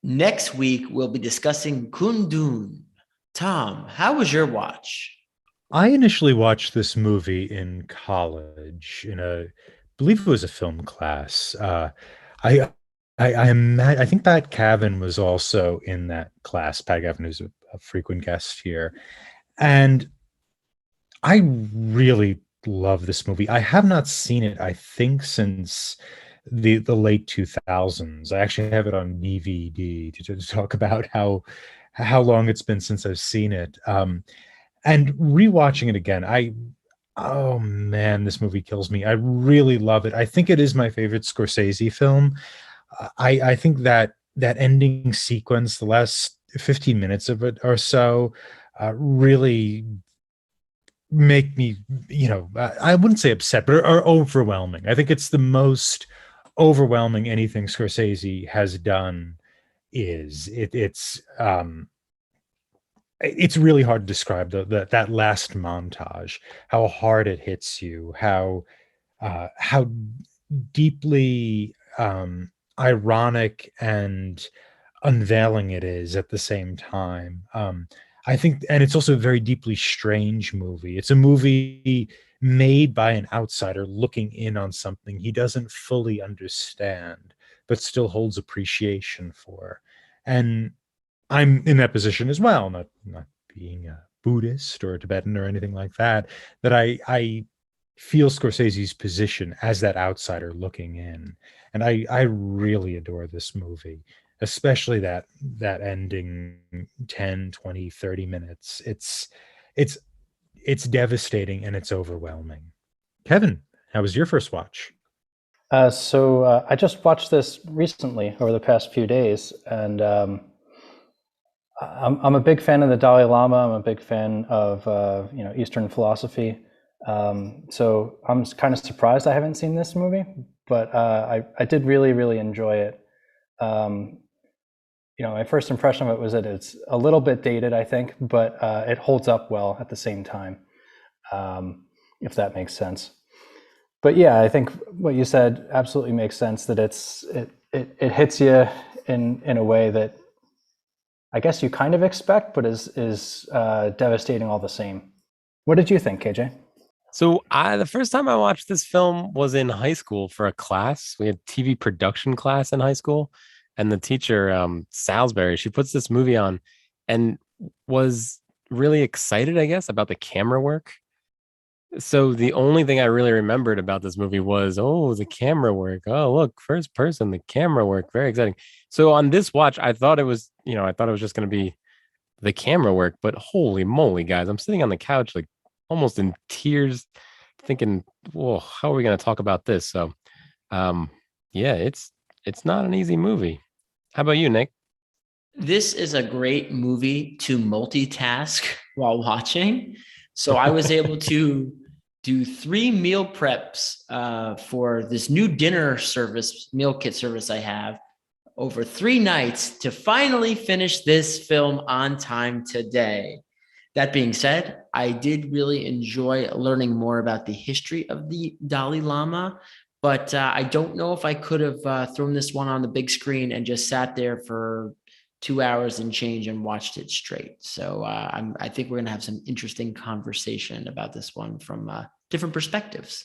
Next week, we'll be discussing Kundun. Tom, how was your watch? I initially watched this movie in college in believe it was a film class. I, I think Pat Cavan was also in that class. Pat Cavan, who's a frequent guest here, and I really love this movie. I have not seen it, I think, since the late 2000s. I actually have it on DVD to talk about how long it's been since I've seen it. And rewatching it again, oh man, this movie kills me. I really love it. I think it is my favorite Scorsese film. I think that ending sequence, the last 15 minutes of it or so, really make me, I wouldn't say upset, but are overwhelming. I think it's the most overwhelming anything Scorsese has done. It's really hard to describe that last montage, how hard it hits you, how deeply ironic and unveiling it is at the same time. I think, and it's also a very deeply strange movie. It's a movie made by an outsider looking in on something he doesn't fully understand, but still holds appreciation for. And I'm in that position as well, not being a Buddhist or a Tibetan or anything like that, that I feel Scorsese's position as that outsider looking in. And I really adore this movie, especially that ending 10, 20, 30 minutes. It's it's devastating and it's overwhelming. Kevin, how was your first watch? I just watched this recently over the past few days, and I'm a big fan of the Dalai Lama. I'm a big fan of Eastern philosophy. So I'm kind of surprised I haven't seen this movie, but I did really enjoy it. Um, my first impression of it was that it's a little bit dated, I think, but it holds up well at the same time, if that makes sense. But yeah, I think what you said absolutely makes sense. That it hits you in a way that I guess you kind of expect, but is devastating all the same. What did you think, KJ? So I the first time I watched this film was in high school for a class. We had TV production class in high school, and the teacher, Salisbury, she puts this movie on and was really excited, I guess, about the camera work. So the only thing I really remembered about this movie was, oh, the camera work. Oh, look, first person, the camera work, very exciting. So on this watch, I thought it was just going to be the camera work, but holy moly, guys, I'm sitting on the couch like almost in tears, thinking, whoa, how are we going to talk about this? So, um, yeah, it's not an easy movie. How about you, Nick? This is a great movie to multitask while watching. So I was able to do 3 meal preps for this new dinner service, meal kit service I have over 3 nights to finally finish this film on time today. That being said, I did really enjoy learning more about the history of the Dalai Lama, but I don't know if I could have thrown this one on the big screen and just sat there for 2 hours and change and watched it straight. So I think we're going to have some interesting conversation about this one from different perspectives.